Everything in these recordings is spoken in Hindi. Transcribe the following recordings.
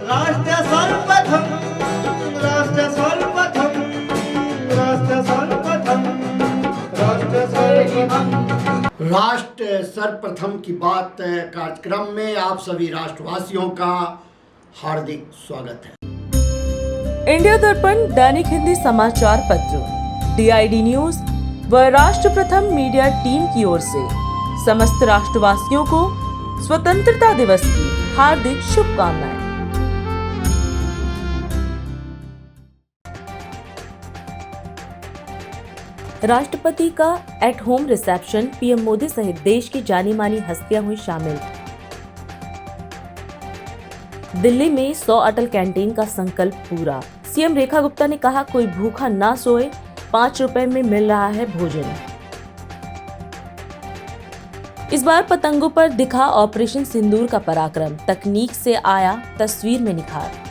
राष्ट्र सर्वप्रथम, राष्ट्र सर्वप्रथम, राष्ट्र सर्वप्रथम, राष्ट्र सर्वप्रथम। राष्ट्र सर्वप्रथम की बात कार्यक्रम में आप सभी राष्ट्रवासियों का हार्दिक स्वागत है। इंडिया दर्पण दैनिक हिंदी समाचार पत्र, DID न्यूज व राष्ट्र प्रथम मीडिया टीम की ओर से समस्त राष्ट्रवासियों को स्वतंत्रता दिवस की हार्दिक शुभकामनाएं। राष्ट्रपति का at home reception, PM Modi सहित देश की जानी मानी हस्तियां हुई शामिल। दिल्ली में 100 अटल कैंटीन का संकल्प पूरा। CM रेखा गुप्ता ने कहा, कोई भूखा ना सोए, 5 रुपए में मिल रहा है भोजन। इस बार पतंगों पर दिखा ऑपरेशन सिंदूर का पराक्रम, तकनीक से आया तस्वीर में निखार।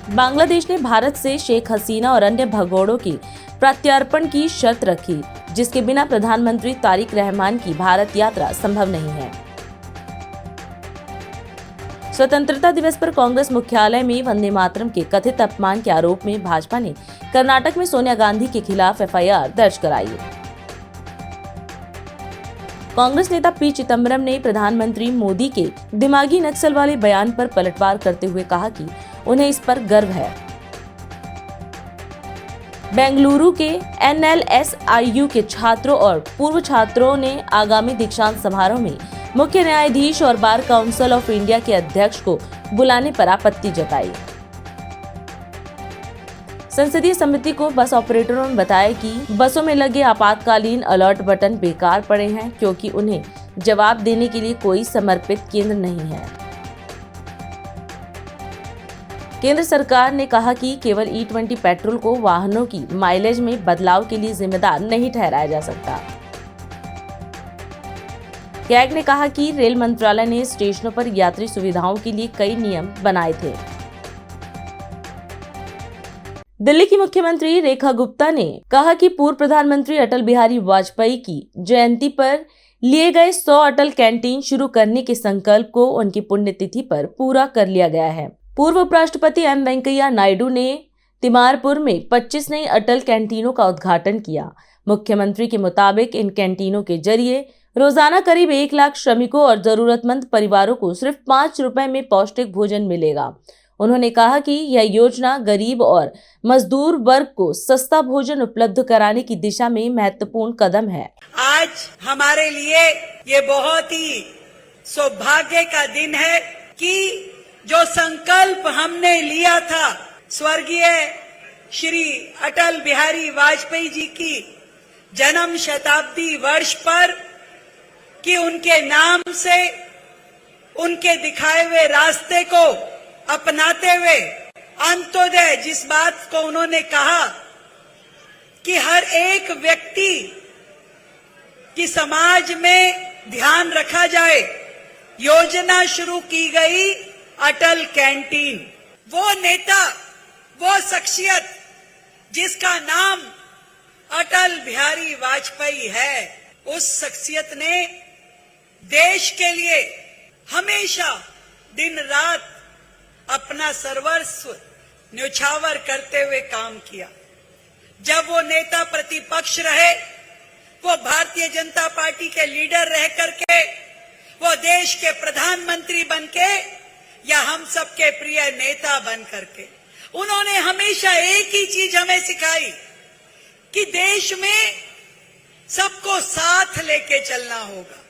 बांग्लादेश ने भारत से शेख हसीना और अन्य भगोड़ों की प्रत्यार्पण की शर्त रखी, जिसके बिना प्रधानमंत्री तारिक रहमान की भारत यात्रा संभव नहीं है। स्वतंत्रता दिवस पर कांग्रेस मुख्यालय में वंदे मातरम के कथित अपमान के आरोप में भाजपा ने कर्नाटक में सोनिया गांधी के खिलाफ FIR दर्ज कराई है। कांग्रेस नेता P. चिदंबरम ने प्रधानमंत्री मोदी के दिमागी नक्सल वाले बयान पर पलटवार करते हुए कहा कि उन्हें इस पर गर्व है। बेंगलुरु के NLSIU के छात्रों और पूर्व छात्रों ने आगामी दीक्षांत समारोह में मुख्य न्यायाधीश और बार काउंसिल ऑफ इंडिया के अध्यक्ष को बुलाने पर आपत्ति जताई। संसदीय समिति को बस ऑपरेटरों ने बताया कि बसों में लगे आपातकालीन अलर्ट बटन बेकार पड़े हैं, क्योंकि उन्हें जवाब देने के लिए कोई समर्पित केंद्र नहीं है। केंद्र सरकार ने कहा कि केवल E20 पेट्रोल को वाहनों की माइलेज में बदलाव के लिए जिम्मेदार नहीं ठहराया जा सकता। कैग ने कहा कि रेल मंत्रालय ने स्टेशनों पर यात्री सुविधाओं के लिए कई नियम बनाए थे। दिल्ली की मुख्यमंत्री रेखा गुप्ता ने कहा कि पूर्व प्रधानमंत्री अटल बिहारी वाजपेयी की जयंती पर लिए गए 100 अटल कैंटीन शुरू करने के संकल्प को उनकी पुण्यतिथि पर पूरा कर लिया गया है। पूर्व उपराष्ट्रपति M. वेंकैया नायडू ने तिमारपुर में 25 नई अटल कैंटीनों का उद्घाटन किया। मुख्यमंत्री के मुताबिक इन कैंटीनों के जरिए रोजाना करीब 1 लाख श्रमिकों और जरूरतमंद परिवारों को सिर्फ 5 रुपए में पौष्टिक भोजन मिलेगा। उन्होंने कहा कि यह योजना गरीब और मजदूर वर्ग को सस्ता भोजन उपलब्ध कराने की दिशा में महत्वपूर्ण कदम है। आज हमारे लिए ये बहुत ही सौभाग्य का दिन है कि जो संकल्प हमने लिया था स्वर्गीय श्री अटल बिहारी वाजपेयी जी की जन्म शताब्दी वर्ष पर, कि उनके नाम से उनके दिखाए हुए रास्ते को अपनाते हुए अंत्योदय, जिस बात को उन्होंने कहा कि हर एक व्यक्ति की समाज में ध्यान रखा जाए, योजना शुरू की गई अटल कैंटीन। वो नेता, वो शख्सियत जिसका नाम अटल बिहारी वाजपेयी है, उस शख्सियत ने देश के लिए हमेशा दिन रात अपना सर्वस्व न्यौछावर करते हुए काम किया। जब वो नेता प्रतिपक्ष रहे, वो भारतीय जनता पार्टी के लीडर रह करके, वो देश के प्रधानमंत्री बनके, या हम सबके प्रिय नेता बन करके, उन्होंने हमेशा एक ही चीज हमें सिखाई कि देश में सबको साथ लेके चलना होगा।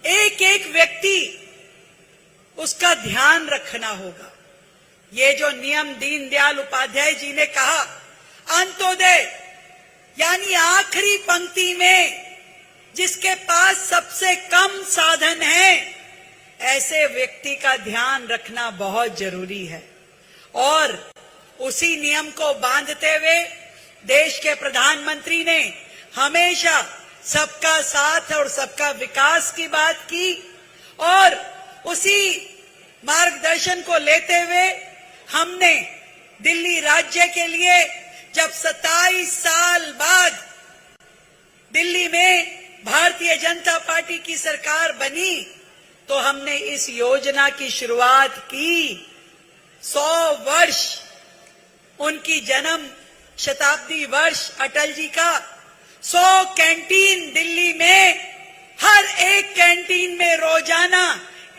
एक एक व्यक्ति, उसका ध्यान रखना होगा। ये जो नियम दीनदयाल उपाध्याय जी ने कहा, अंत्योदय यानी आखिरी पंक्ति में जिसके पास सबसे कम साधन है, ऐसे व्यक्ति का ध्यान रखना बहुत जरूरी है। और उसी नियम को बांधते हुए देश के प्रधानमंत्री ने हमेशा सबका साथ और सबका विकास की बात की, और उसी मार्गदर्शन को लेते हुए हमने दिल्ली राज्य के लिए जब 27 साल बाद दिल्ली में भारतीय जनता पार्टी की सरकार बनी, तो हमने इस योजना की शुरुआत की 100 वर्ष उनकी जन्म शताब्दी वर्ष अटल जी का। 100 कैंटीन दिल्ली में, हर एक कैंटीन में रोजाना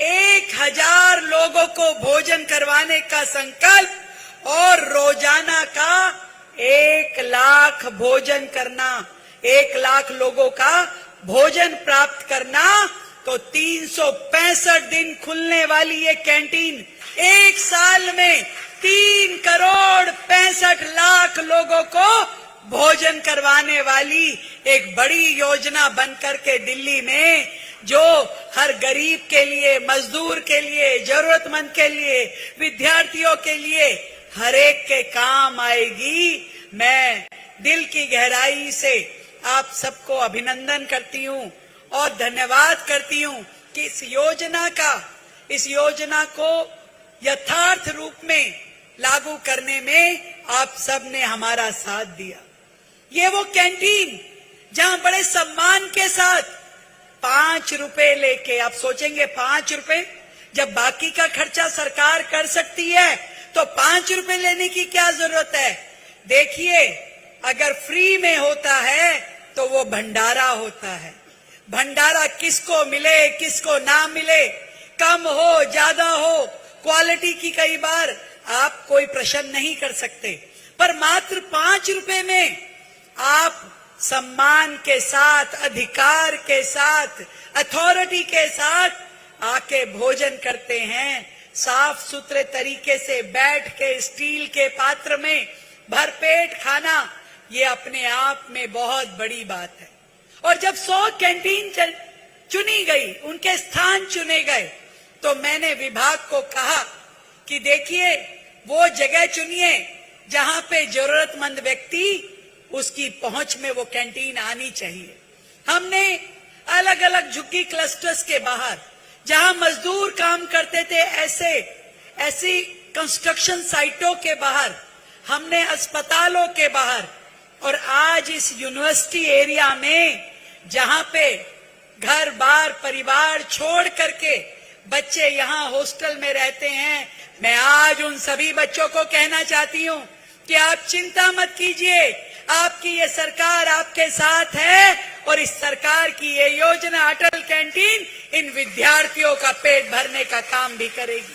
1000 लोगों को भोजन करवाने का संकल्प और रोजाना का 1 लाख भोजन करना, 1 लाख लोगों का भोजन प्राप्त करना। तो 365 दिन खुलने वाली ये कैंटीन एक साल में 3 करोड़ 65 लाख लोगों को भोजन करवाने वाली एक बड़ी योजना बनकर के दिल्ली में, जो हर गरीब के लिए, मजदूर के लिए, जरूरतमंद के लिए, विद्यार्थियों के लिए हर एक के काम आएगी। मैं दिल की गहराई से आप सबको अभिनंदन करती हूँ और धन्यवाद करती हूँ कि इस योजना को यथार्थ रूप में लागू करने में आप सब ने हमारा साथ दिया। ये वो कैंटीन जहां बड़े सम्मान के साथ 5 रुपए लेके, आप सोचेंगे 5 रुपए, जब बाकी का खर्चा सरकार कर सकती है तो 5 रुपए लेने की क्या जरूरत है। देखिए, अगर फ्री में होता है तो वो भंडारा होता है। भंडारा किसको मिले किसको ना मिले, कम हो ज्यादा हो, क्वालिटी की कई बार आप कोई प्रश्न नहीं कर सकते, पर मात्र 5 रुपए में आप सम्मान के साथ, अधिकार के साथ, अथॉरिटी के साथ आके भोजन करते हैं। साफ सुथरे तरीके से बैठ के स्टील के पात्र में भरपेट खाना, ये अपने आप में बहुत बड़ी बात है। और जब 100 कैंटीन चुनी गई, उनके स्थान चुने गए, तो मैंने विभाग को कहा कि देखिए, वो जगह चुनिए जहां पे जरूरतमंद व्यक्ति, उसकी पहुंच में वो कैंटीन आनी चाहिए। हमने अलग अलग झुग्गी क्लस्टर्स के बाहर, जहां मजदूर काम करते थे, ऐसी कंस्ट्रक्शन साइटों के बाहर, हमने अस्पतालों के बाहर, और आज इस यूनिवर्सिटी एरिया में जहां पे घर बार परिवार छोड़ करके बच्चे यहाँ हॉस्टल में रहते हैं, मैं आज उन सभी बच्चों को कहना चाहती हूँ कि आप चिंता मत कीजिए, आपकी ये सरकार आपके साथ है और इस सरकार की ये योजना अटल कैंटीन इन विद्यार्थियों का पेट भरने का काम भी करेगी।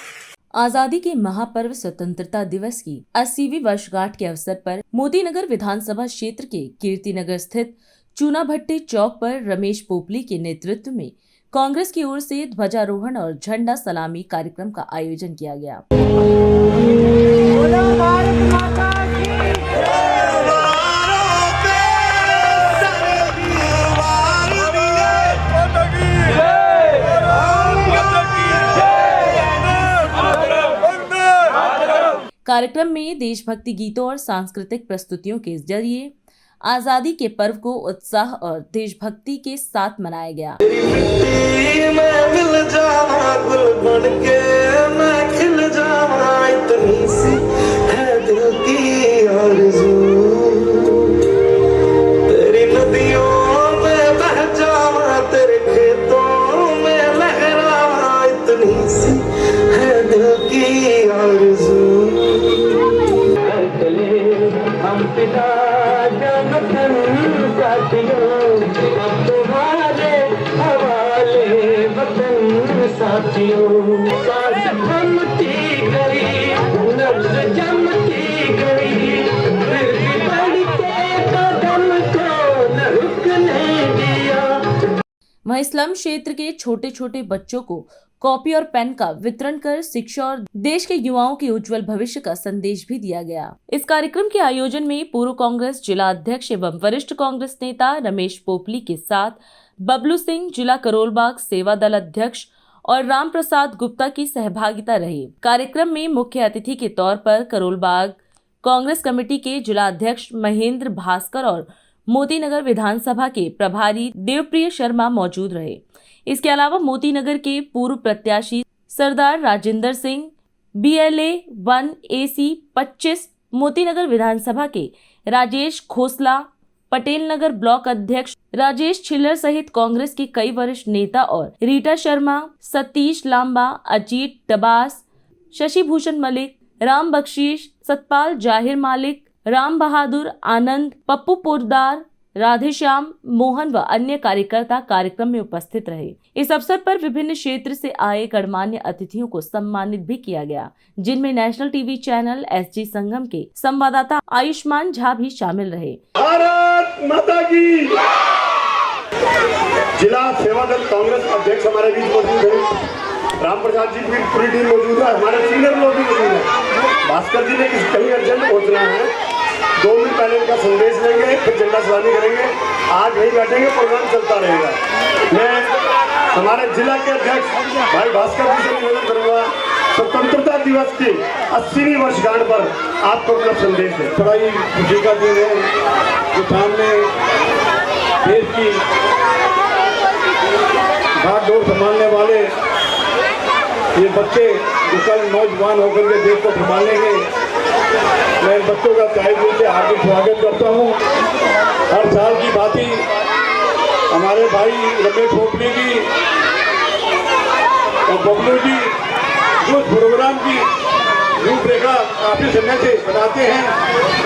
आजादी के महापर्व स्वतंत्रता दिवस की 80वीं वर्षगांठ के अवसर पर मोतीनगर विधानसभा क्षेत्र के कीर्तिनगर स्थित चूना भट्टी चौक पर रमेश पोपली के नेतृत्व में कांग्रेस की ओर से ध्वजारोहण और झंडा सलामी कार्यक्रम का आयोजन किया गया। कार्यक्रम में देशभक्ति गीतों और सांस्कृतिक प्रस्तुतियों के जरिए आजादी के पर्व को उत्साह और देशभक्ति के साथ मनाया गया। वहीं स्लम क्षेत्र के छोटे छोटे बच्चों को कॉपी और पेन का वितरण कर शिक्षा और देश के युवाओं के उज्जवल भविष्य का संदेश भी दिया गया। इस कार्यक्रम के आयोजन में पूर्व कांग्रेस जिला अध्यक्ष एवं वरिष्ठ कांग्रेस नेता रमेश पोपली के साथ बबलू सिंह, जिला करोलबाग सेवा दल अध्यक्ष और राम प्रसाद गुप्ता की सहभागिता रही। कार्यक्रम में मुख्य अतिथि के तौर पर करोलबाग कांग्रेस कमेटी के जिला अध्यक्ष महेंद्र भास्कर और मोतीनगर विधानसभा के प्रभारी देवप्रिय शर्मा मौजूद रहे। इसके अलावा मोतीनगर के पूर्व प्रत्याशी सरदार राजेंद्र सिंह, BLA 1 AC 25, मोतीनगर विधानसभा के राजेश खोसला, पटेल नगर ब्लॉक अध्यक्ष राजेश छिल्लर सहित कांग्रेस के कई वरिष्ठ नेता और रीटा शर्मा, सतीश लांबा, अजीत डबास, शशि भूषण मलिक, राम बख्शीश, सतपाल जाहिर मालिक, राम बहादुर, आनंद, पप्पू पोरदार, राधेश्याम, मोहन व अन्य कार्यकर्ता कार्यक्रम में उपस्थित रहे। इस अवसर पर विभिन्न क्षेत्र से आए गणमान्य अतिथियों को सम्मानित भी किया गया, जिनमें नेशनल टीवी चैनल एसजी संगम के संवाददाता आयुष्मान झा भी शामिल रहे। भारत माता की। जिला सेवा दल कांग्रेस अध्यक्ष हमारे बीच मौजूद है, राम प्रसाद जी की पूरी टीम मौजूद है, हमारे सीनियर लोग भी मौजूद हैं। भास्कर जी ने कहीं अर्जेंट पहुंचना है, 2 मिनट पहले इनका संदेश लेंगे, फिर झंडा सलामी करेंगे। आज वहीं बैठेंगे, प्रोग्राम चलता रहेगा। मैं हमारे जिला के अध्यक्ष भाई भास्कर जी से निवेदन करूंगा, स्वतंत्रता दिवस की 80वीं वर्षगांठ पर आपको अपना संदेश है। बड़ा ही खुशी का दिन है, जो सामने देश की भागदौड़ संभालने वाले ये बच्चे जो कल नौजवान होकर के देश को संभालेंगे, मैं इन बच्चों का तहे दिल से हार्दिक स्वागत करता हूँ। हर साल की बात ही हमारे भाई रमेश पोपली जी और बबलू जी जो प्रोग्राम की रूपरेखा काफी समय से बनाते हैं,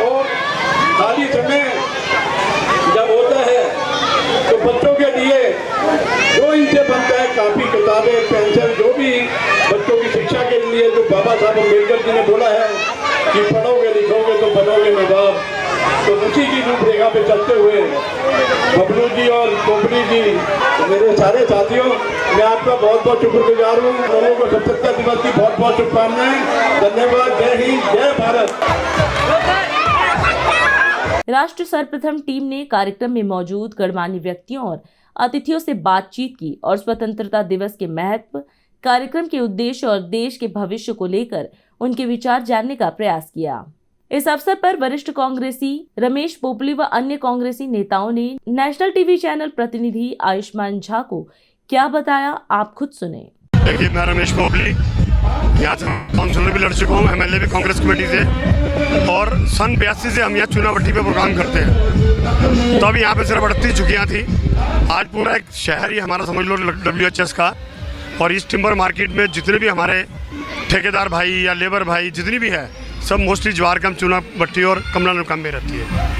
और खाली समय जब होता है तो बच्चों के लिए जो इनसे बनता है, कापी, किताबें, पेंसिल, जो भी बच्चों की शिक्षा के लिए जो बाबा साहब अम्बेडकर जी ने बोला है कि पढ़ोगे लिखोगे तो बनोगे नवाब, तो उसी की रूपरेखा पे चलते हुए बबलू जी और पोपली जी, मेरे सारे साथियों, मैं आपका बहुत बहुत शुक्रगुजार हूँ। लोगों को स्वतंत्रता दिवस की बहुत बहुत शुभकामनाएं। धन्यवाद। जय हिंद, जय भारत। राष्ट्र सर्वप्रथम टीम ने कार्यक्रम में मौजूद गणमान्य व्यक्तियों और अतिथियों से बातचीत की और स्वतंत्रता दिवस के महत्व, कार्यक्रम के उद्देश्य और देश के भविष्य को लेकर उनके विचार जानने का प्रयास किया। इस अवसर पर वरिष्ठ कांग्रेसी रमेश पोपली व अन्य कांग्रेसी नेताओं ने नेशनल टीवी चैनल प्रतिनिधि आयुष्मान झा को क्या बताया, आप खुद सुने। देखिए, मैं रमेश पोपली यहाँ से काउंसिलर भी लड़ चुका हूँ, MLA भी कांग्रेस कमेटी से, और सन 82 से हम यहाँ चुनावटी पे प्रोग्राम करते हैं। तो अब यहाँ पे सिर्फ 38 छुट्टियाँ थी। आज पूरा एक शहर ही हमारा समझ लो WHS का, और इस टिम्बर मार्केट में जितने भी हमारे ठेकेदार भाई या लेबर भाई जितनी भी है, सब मोस्टली जवार कम, चुना भट्टी और कमला नलकम में रहती है।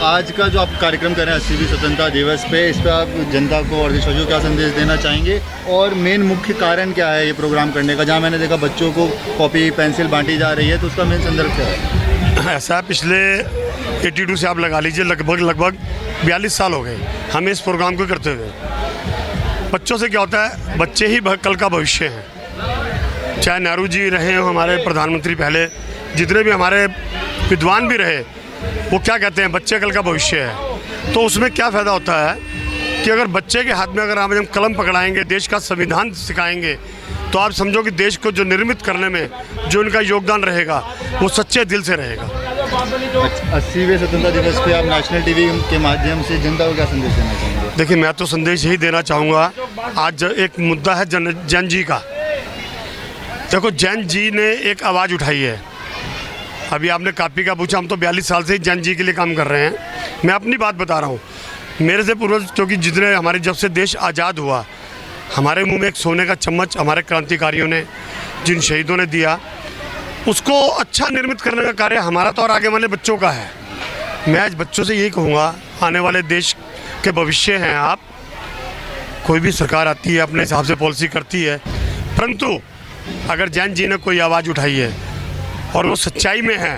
आज का जो आप कार्यक्रम कर रहे हैं 80वीं स्वतंत्रता दिवस पे, इस पर आप जनता को और देशवासियों को क्या संदेश देना चाहेंगे, और मेन मुख्य कारण क्या है ये प्रोग्राम करने का? जहाँ मैंने देखा बच्चों को कॉपी पेंसिल बांटी जा रही है, तो उसका मेन संदर्भ क्या है? ऐसा पिछले 82 से आप लगा लीजिए, लगभग 42 साल हो गए हमें इस प्रोग्राम को करते हुए। बच्चों से क्या होता है, बच्चे ही कल का भविष्य हैं। चाहे नेहरू जी रहे हो, हमारे प्रधानमंत्री पहले, जितने भी हमारे विद्वान भी रहे, वो क्या कहते हैं, बच्चे कल का भविष्य है। तो उसमें क्या फ़ायदा होता है कि अगर बच्चे के हाथ में अगर हम कलम पकड़ाएंगे, देश का संविधान सिखाएंगे, तो आप समझो कि देश को जो निर्मित करने में जो उनका योगदान रहेगा, वो सच्चे दिल से रहेगा। 80वें स्वतंत्रता दिवस पे आप नेशनल टीवी के माध्यम से जनता को क्या संदेश देना चाहेंगे? देखिए, मैं तो संदेश यही देना चाहूँगा, आज एक मुद्दा है जैन जी का। देखो, जैन जी ने एक आवाज़ उठाई है। अभी आपने कापी का पूछा, हम तो 42 साल से ही जैन जी के लिए काम कर रहे हैं। मैं अपनी बात बता रहा हूँ, मेरे से पूर्वज, क्योंकि जितने हमारे जब से देश आज़ाद हुआ, हमारे मुंह में एक सोने का चम्मच हमारे क्रांतिकारियों ने, जिन शहीदों ने दिया, उसको अच्छा निर्मित करने का कार्य हमारा तो और आगे वाले बच्चों का है। मैं आज बच्चों से यही कहूँगा, आने वाले देश के भविष्य हैं आप। कोई भी सरकार आती है, अपने हिसाब से पॉलिसी करती है, परंतु अगर जैन जी ने कोई आवाज़ उठाई है और वो सच्चाई में है,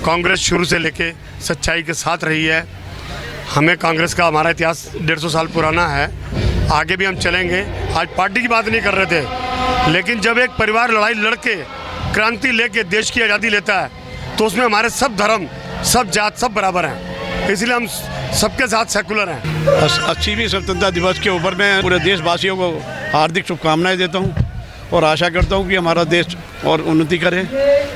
कांग्रेस शुरू से लेके सच्चाई के साथ रही है। हमें कांग्रेस का, हमारा इतिहास 150 साल पुराना है, आगे भी हम चलेंगे। आज पार्टी की बात नहीं कर रहे थे, लेकिन जब एक परिवार लड़ाई लड़के क्रांति लेके देश की आज़ादी लेता है, तो उसमें हमारे सब धर्म, सब जात, सब बराबर हैं, इसलिए हम सबके साथ सेकुलर हैं। 80वीं स्वतंत्रता दिवस के ऊपर मैं पूरे देशवासियों को हार्दिक शुभकामनाएं देता हूं और आशा करता हूं कि हमारा देश और उन्नति करे।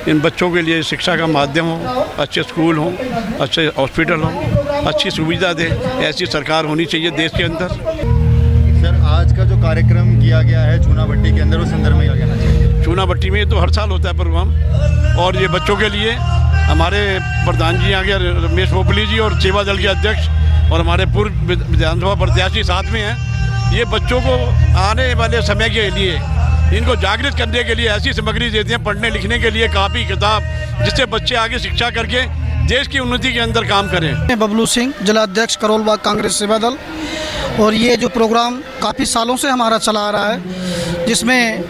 इन बच्चों के लिए शिक्षा का माध्यम हो, अच्छे स्कूल हों, अच्छे हॉस्पिटल हों, अच्छी सुविधा दे, ऐसी सरकार होनी चाहिए देश के अंदर। सर, आज का जो कार्यक्रम किया गया है चूना भट्टी के अंदर, उस संदर्भ में क्या कहना चाहिए? चूना भट्टी में तो हर साल होता है प्रोग्राम, और ये बच्चों के लिए हमारे प्रधान जी आ गए रमेश पोपली जी और सेवा दल के अध्यक्ष और हमारे पूर्व विधानसभा प्रत्याशी साथ में हैं। ये बच्चों को आने वाले समय के लिए इनको जागृत करने के लिए ऐसी सामग्री देते हैं, पढ़ने लिखने के लिए कापी किताब, जिससे बच्चे आगे शिक्षा करके देश की उन्नति के अंदर काम करें। बबलू सिंह, जिलाध्यक्ष करोलबाग कांग्रेस सेवा दल। और ये जो प्रोग्राम काफ़ी सालों से हमारा चला आ रहा है, जिसमें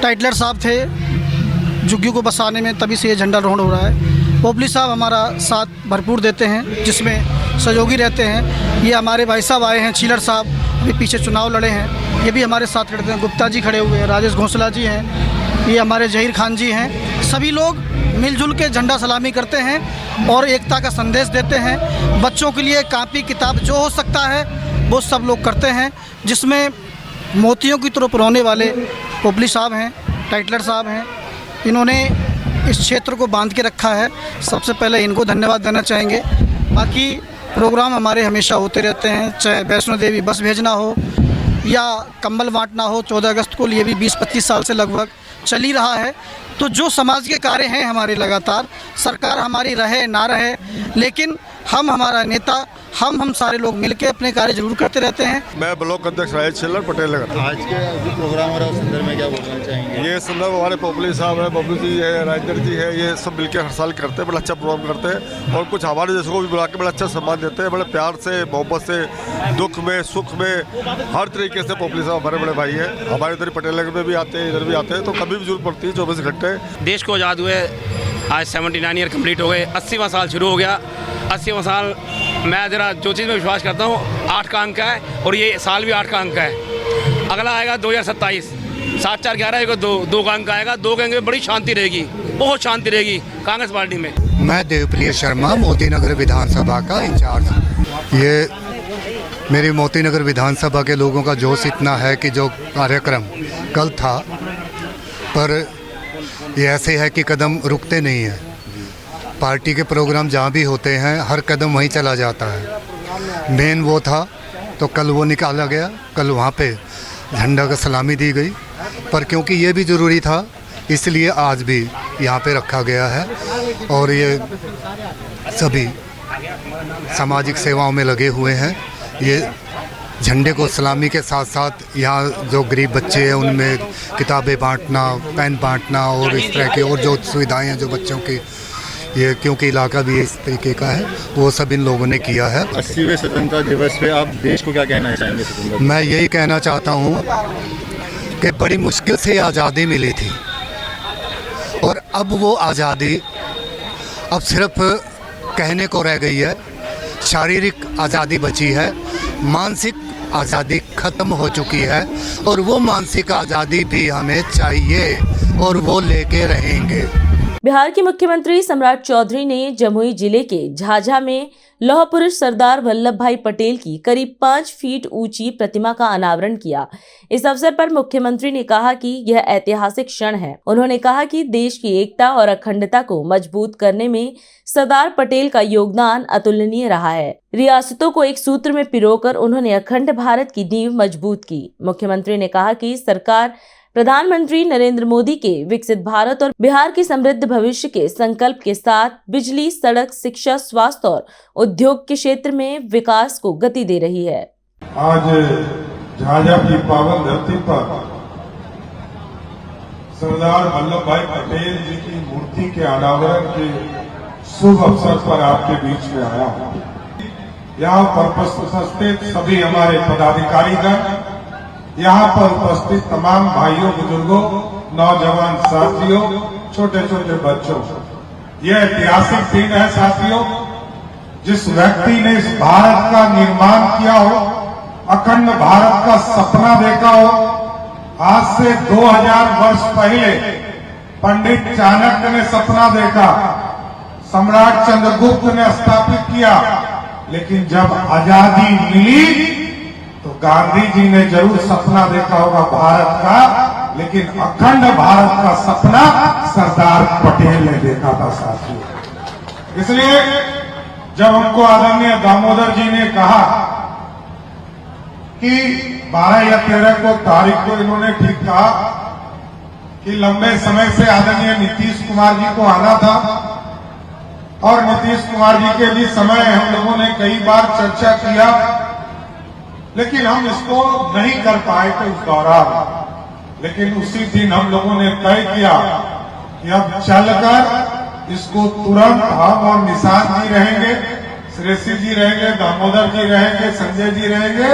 टाइटलर साहब थे झुग्गी को बसाने में, तभी से ये झंडारोहण हो रहा है। पोपली साहब हमारा साथ भरपूर देते हैं, जिसमें सहयोगी रहते हैं। ये हमारे भाई साहब आए हैं, छीलर साहब अभी पीछे चुनाव लड़े हैं, ये भी हमारे साथ खड़े हैं। गुप्ता जी खड़े हुए हैं, राजेश घोंसला जी हैं, ये हमारे जहीर खान जी हैं। सभी लोग मिलजुल के झंडा सलामी करते हैं और एकता का संदेश देते हैं। बच्चों के लिए कापी किताब जो हो सकता है वो सब लोग करते हैं, जिसमें मोतियों की तरफ रोने वाले पोपली साहब हैं, टाइटलर साहब हैं। इन्होंने इस क्षेत्र को बांध के रखा है, सबसे पहले इनको धन्यवाद देना चाहेंगे। बाकी प्रोग्राम हमारे हमेशा होते रहते हैं, चाहे वैष्णो देवी बस भेजना हो या कंबल बांटना हो। 14 अगस्त को ये भी 20-25 साल से लगभग चल ही रहा है। तो जो समाज के कार्य हैं हमारे, लगातार सरकार हमारी रहे ना रहे, लेकिन हमारा नेता हम सारे लोग मिलके अपने कार्य जरूर करते रहते हैं। मैं ब्लॉक अध्यक्ष राजेश छिल्लर पटेल नगर। आज के जो प्रोग्राम हो रहा है उस संदर्भ में क्या बोलना चाहेंगे? ये संदर्भ हमारे पोपली साहब है, बबलू जी है, राजेंद्र जी है, ये सब मिलकर हर साल करते हैं, बड़ा अच्छा प्रोग्राम करते हैं। और कुछ हमारे जैसे को भी बुला के बड़ा अच्छा सम्मान देते हैं, बड़े प्यार से, मोहब्बत से, दुख में सुख में हर तरीके से। पोपली साहब हमारे बड़े भाई हैं, हमारे इधर पटेल नगर में भी आते हैं, इधर भी आते हैं, तो कभी भी जरूरत पड़ती है 24 घंटे। देश को आज़ाद हुए आज 79 ईयर कंप्लीट हो गए, 80वां साल शुरू हो गया। 80वां साल मैं ज़रा जो चीज़ में विश्वास करता हूँ 8 का अंक है, और ये साल भी 8 का अंक है। अगला आएगा 2027, 7, 4, 11 को 2 का अंक आएगा। 2 के अंक में बड़ी शांति रहेगी, बहुत शांति रहेगी कांग्रेस पार्टी में। मैं देवप्रिय शर्मा, मोती नगर विधानसभा का इंचार्ज। ये मेरी मोती नगर विधानसभा के लोगों का जोश इतना है कि जो कार्यक्रम कल था, पर ये ऐसे है कि कदम रुकते नहीं हैं। पार्टी के प्रोग्राम जहाँ भी होते हैं हर कदम वहीं चला जाता है। मेन वो था तो कल वो निकाला गया, कल वहाँ पे झंडा का सलामी दी गई, पर क्योंकि ये भी ज़रूरी था इसलिए आज भी यहाँ पे रखा गया है। और ये सभी सामाजिक सेवाओं में लगे हुए हैं। ये झंडे को सलामी के साथ साथ यहाँ जो गरीब बच्चे हैं उनमें किताबें बांटना, पेन बांटना और इस तरह की और जो सुविधाएं हैं जो बच्चों की, ये क्योंकि इलाका भी इस तरीके का है, वो सब इन लोगों ने किया है। 80वें स्वतंत्रता दिवस पे आप देश को क्या कहना चाहेंगे? मैं यही कहना चाहता हूँ कि बड़ी मुश्किल से आज़ादी मिली थी, और अब वो आज़ादी अब सिर्फ कहने को रह गई है। शारीरिक आज़ादी बची है, मानसिक आज़ादी ख़त्म हो चुकी है, और वो मानसिक आज़ादी भी हमें चाहिए और वो लेके रहेंगे। बिहार के मुख्यमंत्री सम्राट चौधरी ने जमुई जिले के झाझा में लौह पुरुष सरदार वल्लभ भाई पटेल की करीब 5 फीट ऊंची प्रतिमा का अनावरण किया। इस अवसर पर मुख्यमंत्री ने कहा कि यह ऐतिहासिक क्षण है। उन्होंने कहा कि देश की एकता और अखंडता को मजबूत करने में सरदार पटेल का योगदान अतुलनीय रहा है। रियासतों को एक सूत्र में पिरोकर उन्होंने अखंड भारत की नींव मजबूत की। मुख्यमंत्री ने कहा कि सरकार प्रधानमंत्री नरेंद्र मोदी के विकसित भारत और बिहार की समृद्ध भविष्य के संकल्प के साथ बिजली, सड़क, शिक्षा, स्वास्थ्य और उद्योग के क्षेत्र में विकास को गति दे रही है। आज झाझा की पावन धरती पर सरदार वल्लभ भाई पटेल जी की मूर्ति के अनावरण के शुभ अवसर पर आपके बीच में आया हूँ। यहाँ पर उपस्थित सभी हमारे पदाधिकारीगण, यहाँ पर उपस्थित तमाम भाइयों, बुजुर्गों, नौजवान साथियों, छोटे छोटे बच्चों, यह ऐतिहासिक दिन है साथियों। जिस व्यक्ति ने इस भारत का निर्माण किया हो, अखंड भारत का सपना देखा हो, आज से 2000 वर्ष पहले पंडित चाणक्य ने सपना देखा, सम्राट चंद्रगुप्त ने स्थापित किया, लेकिन जब आजादी मिली तो गांधी जी ने जरूर सपना देखा होगा भारत का, लेकिन अखंड भारत का सपना सरदार पटेल ने देखा था साथियों। इसलिए जब हमको आदरणीय दामोदर जी ने कहा कि 12 या 13 को तारीख को इन्होंने ठीक कहा कि लंबे समय से आदरणीय नीतीश कुमार जी को आना था और नीतीश कुमार जी के भी समय हम लोगों ने कई बार चर्चा किया, लेकिन हम इसको नहीं कर पाए थे उस दौरान। लेकिन उसी दिन हम लोगों ने तय किया कि अब चलकर इसको तुरंत हम और निषाद जी रहेंगे, श्रेयसी जी रहेंगे, दामोदर जी रहेंगे, संजय जी रहेंगे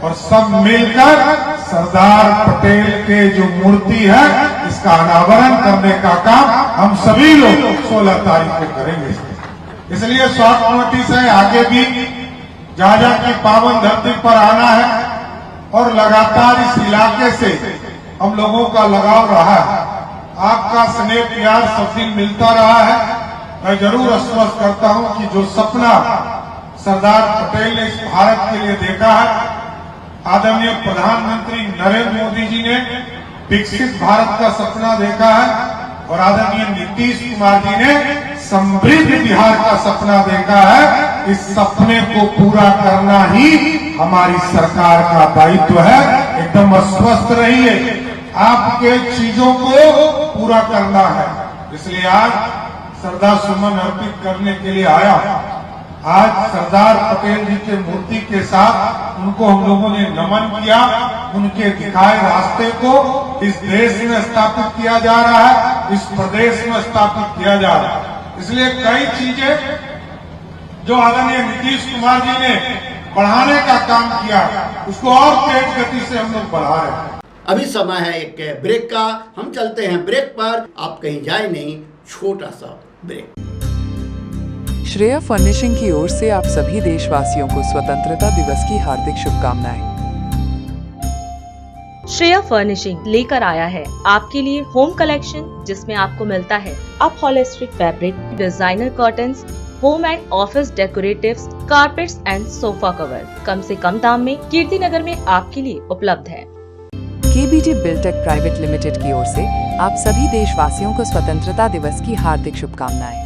और सब मिलकर सरदार पटेल के जो मूर्ति है इसका अनावरण करने का काम हम सभी लोग 16 तारीख को करेंगे। इसलिए शॉर्ट नोटिस है, आगे भी झाझा की पावन धरती पर आना है और लगातार इस इलाके से हम लोगों का लगाव रहा है। आपका स्नेह प्यार सब दिन मिलता रहा है। मैं जरूर आश्वस्त करता हूं कि जो सपना सरदार पटेल ने इस भारत के लिए देखा है, आदरणीय प्रधानमंत्री नरेंद्र मोदी जी ने विकसित भारत का सपना देखा है और आदरणीय नीतीश कुमार जी ने समृद्ध बिहार का सपना देखा है। इस सपने को पूरा करना ही हमारी सरकार का दायित्व है। एकदम आश्वस्त रहिए, आपके चीजों को पूरा करना है। इसलिए आज सरदार सुमन अर्पित करने के लिए आया। आज सरदार पटेल जी के मूर्ति के साथ उनको हम लोगों ने नमन किया। उनके दिखाए रास्ते को इस देश में स्थापित किया जा रहा है, इस प्रदेश में स्थापित किया जा रहा है। इसलिए कई चीजें जो आदरणीय नीतीश कुमार जी ने बढ़ाने का काम किया, उसको और तेज गति से हम लोग बढ़ा रहे हैं। अभी समय है एक ब्रेक का, हम चलते हैं ब्रेक पर। आप कहीं जाए नहीं, छोटा सा ब्रेक। श्रेया फर्निशिंग की ओर से आप सभी देशवासियों को स्वतंत्रता दिवस की हार्दिक शुभकामनाएं। श्रेया फर्निशिंग लेकर आया है आपके लिए होम कलेक्शन, जिसमें आपको मिलता है upholstery fabric, designer curtains, home and office decoratives, carpets and sofa cover कम से कम दाम में कीर्ति नगर में आपके लिए उपलब्ध है। केबीजी बिल्टेक प्राइवेट लिमिटेड की ओर से आप सभी देशवासियों को स्वतंत्रता दिवस की हार्दिक शुभकामनाएं।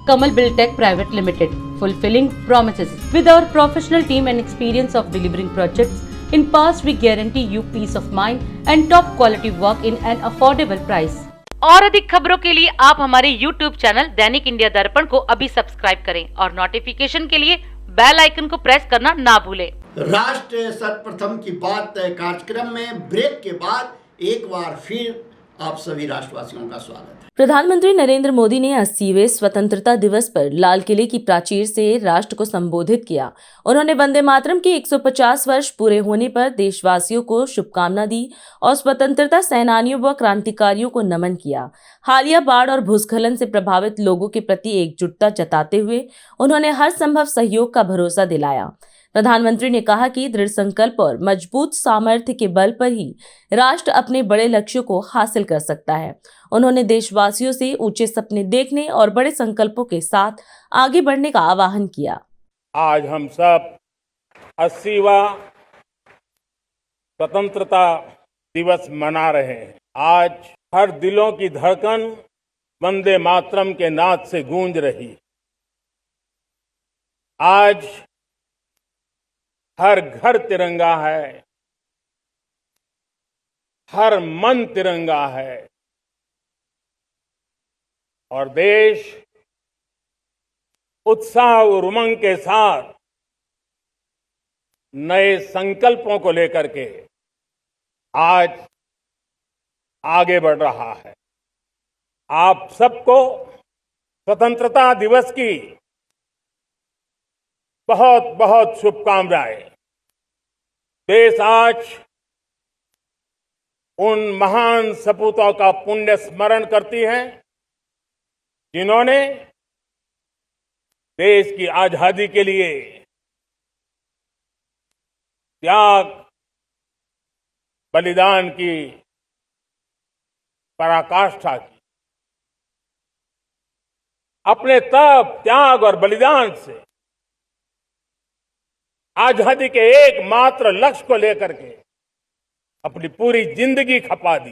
Kamal Buildtech Private Limited, fulfilling promises. With our professional team and experience of delivering projects, in past we guarantee you peace of mind and top quality work in an affordable price. और अधिक खबरों के लिए आप हमारे YouTube चैनल दैनिक इंडिया दर्पण को अभी सब्सक्राइब करें और नोटिफिकेशन के लिए बेल आइकन को प्रेस करना ना भूलें। राष्ट्र सर्वप्रथम की बात कार्यक्रम में ब्रेक के बाद एक बार फिर आप सभी राष्ट्रवासियों का स्वागत है। प्रधानमंत्री नरेंद्र मोदी ने 80वें स्वतंत्रता दिवस पर लाल किले की प्राचीर से राष्ट्र को संबोधित किया। उन्होंने वंदे मातरम के 150 वर्ष पूरे होने पर देशवासियों को शुभकामना दी और स्वतंत्रता सेनानियों व क्रांतिकारियों को नमन किया। हालिया बाढ़ और भूस्खलन से प्रभावित लोगों के प्रति एकजुटता जताते हुए उन्होंने हर संभव सहयोग का भरोसा दिलाया। प्रधानमंत्री ने कहा कि दृढ़ संकल्प और मजबूत सामर्थ्य के बल पर ही राष्ट्र अपने बड़े लक्ष्यों को हासिल कर सकता है। उन्होंने देशवासियों से ऊंचे सपने देखने और बड़े संकल्पों के साथ आगे बढ़ने का आह्वान किया। आज हम सब 80वां स्वतंत्रता दिवस मना रहे हैं। आज हर दिलों की धड़कन वंदे मातरम के नाद से गूंज रही। आज हर घर तिरंगा है, हर मन तिरंगा है और देश उत्साह और उमंग के साथ नए संकल्पों को लेकर के आज आगे बढ़ रहा है। आप सबको स्वतंत्रता दिवस की बहुत बहुत शुभकामनाएं। देश आज उन महान सपूतों का पुण्य स्मरण करती है जिन्होंने देश की आजादी के लिए त्याग बलिदान की पराकाष्ठा की। अपने तप, त्याग और बलिदान से आजादी के एकमात्र लक्ष्य को लेकर के अपनी पूरी जिंदगी खपा दी।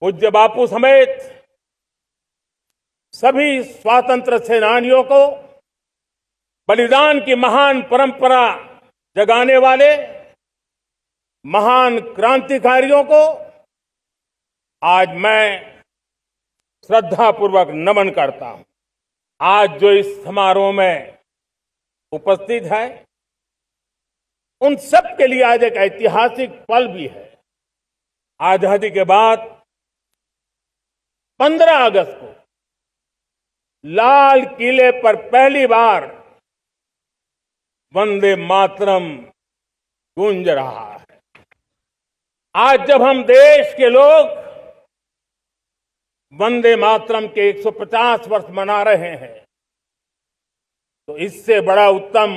पूज्य बापू समेत सभी स्वातंत्र सेनानियों को, बलिदान की महान परंपरा जगाने वाले महान क्रांतिकारियों को आज मैं श्रद्धापूर्वक नमन करता हूं। आज जो इस समारोह में उपस्थित है, उन सब के लिए आज एक ऐतिहासिक पल भी है। आजादी के बाद 15 अगस्त को लाल किले पर पहली बार वंदे मातरम गूंज रहा है। आज जब हम देश के लोग वंदे मातरम के 150 वर्ष मना रहे हैं, तो इससे बड़ा उत्तम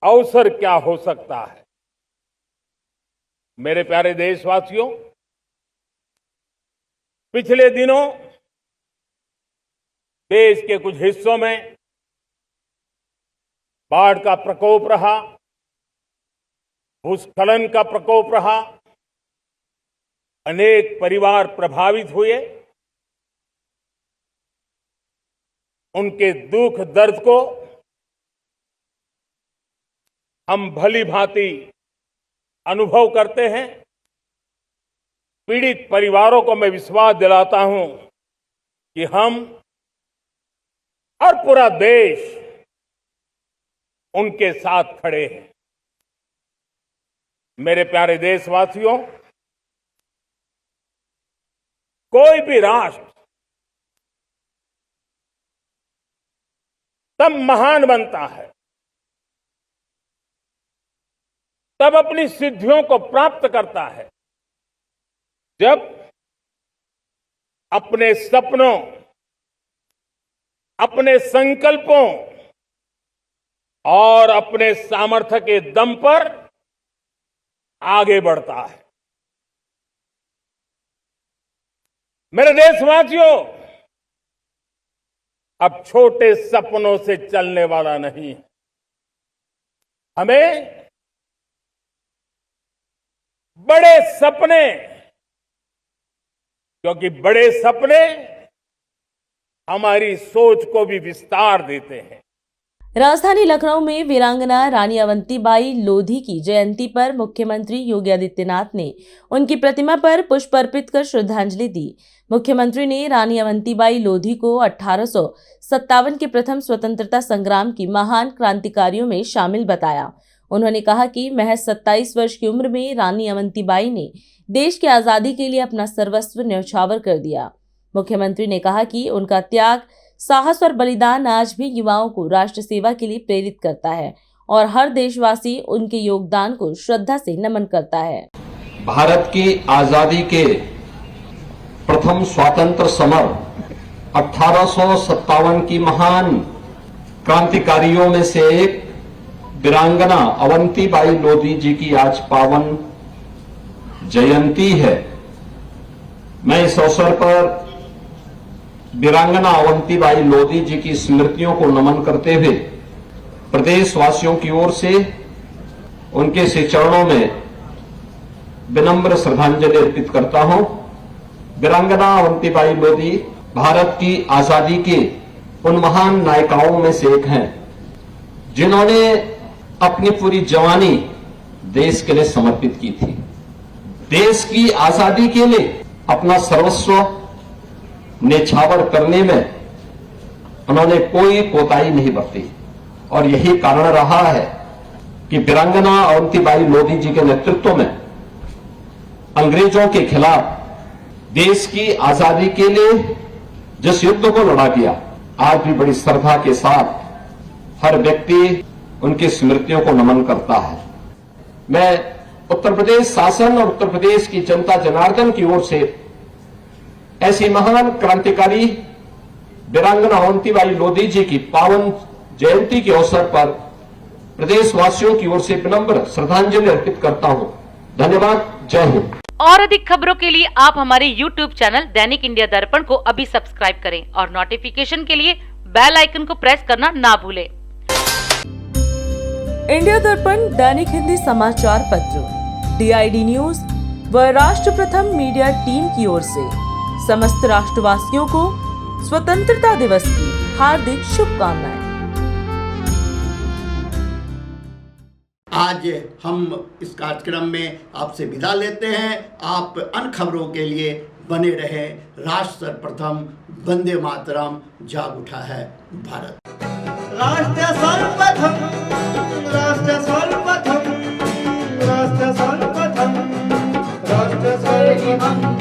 अवसर क्या हो सकता है। मेरे प्यारे देशवासियों, पिछले दिनों देश के कुछ हिस्सों में बाढ़ का प्रकोप रहा, भूस्खलन का प्रकोप रहा, अनेक परिवार प्रभावित हुए। उनके दुख दर्द को हम भली भांति अनुभव करते हैं। पीड़ित परिवारों को मैं विश्वास दिलाता हूं कि हम और पूरा देश उनके साथ खड़े हैं। मेरे प्यारे देशवासियों, कोई भी राष्ट्र तब महान बनता है, तब अपनी सिद्धियों को प्राप्त करता है, जब अपने सपनों, अपने संकल्पों और अपने सामर्थ्य के दम पर आगे बढ़ता है। मेरे देशवासियों, अब छोटे सपनों से चलने वाला नहीं है। हमें बड़े सपने, क्योंकि बड़े सपने हमारी सोच को भी विस्तार देते हैं। राजधानी लखनऊ में वीरांगना रानी अवंतीबाई लोधी की जयंती पर मुख्यमंत्री योगी आदित्यनाथ ने उनकी प्रतिमा पर पुष्प अर्पित कर श्रद्धांजलि दी। मुख्यमंत्री ने रानी अवंतीबाई लोधी को 1857 के प्रथम स्वतंत्रता संग्राम की महान क्रांतिकारियों में शामिल बताया। उन्होंने कहा कि महज 27 वर्ष की उम्र में रानी अवंतीबाई ने देश की आजादी के लिए अपना सर्वस्व न्यौछावर कर दिया। मुख्यमंत्री ने कहा कि उनका त्याग, साहस और बलिदान आज भी युवाओं को राष्ट्र सेवा के लिए प्रेरित करता है और हर देशवासी उनके योगदान को श्रद्धा से नमन करता है। भारत की आजादी के प्रथम स्वतंत्र समर 1857 की महान क्रांतिकारियों में से एक वीरांगना अवंतीबाई लोधी जी की आज पावन जयंती है। मैं इस अवसर पर वीरांगना अवंतीबाई लोधी जी की स्मृतियों को नमन करते हुए प्रदेशवासियों की ओर से उनके श्री चरणों में विनम्र श्रद्धांजलि अर्पित करता हूं। वीरांगना अवंतीबाई लोधी भारत की आजादी के उन महान नायिकाओं में से एक हैं, जिन्होंने अपनी पूरी जवानी देश के लिए समर्पित की थी। देश की आजादी के लिए अपना सर्वस्व न्यौछावर करने में उन्होंने कोई कोताही नहीं बरती और यही कारण रहा है कि वीरांगना अवंतीबाई लोधी जी के नेतृत्व में अंग्रेजों के खिलाफ देश की आजादी के लिए जिस युद्ध को लड़ा गया, आज भी बड़ी श्रद्धा के साथ हर व्यक्ति उनकी स्मृतियों को नमन करता है। मैं उत्तर प्रदेश शासन और उत्तर प्रदेश की जनता जनार्दन की ओर से ऐसी महान क्रांतिकारी वीरांगना अवंतीबाई लोधी जी की पावन जयंती के अवसर पर प्रदेशवासियों की ओर से विनम्र श्रद्धांजलि अर्पित करता हूं। धन्यवाद। जय हिंद। और अधिक खबरों के लिए आप हमारे YouTube चैनल दैनिक इंडिया दर्पण को अभी सब्सक्राइब करें और नोटिफिकेशन के लिए बेल आइकन को प्रेस करना ना भूलें। इंडिया दर्पण दैनिक हिंदी समाचार पत्र, DID न्यूज व राष्ट्र प्रथम मीडिया टीम की ओर से समस्त राष्ट्रवासियों को स्वतंत्रता दिवस की हार्दिक शुभकामनाएं। आज हम इस कार्यक्रम में आपसे विदा लेते हैं। आप अन्य खबरों के लिए बने रहे। राष्ट्र सर्वप्रथम, वंदे मातरम, जाग उठा है भारत। राष्ट्र सर्वप्रथम, राष्ट्र सर्वप्रथम, राष्ट्र सर्वप्रथम, राष्ट्र सर्वप्रथम।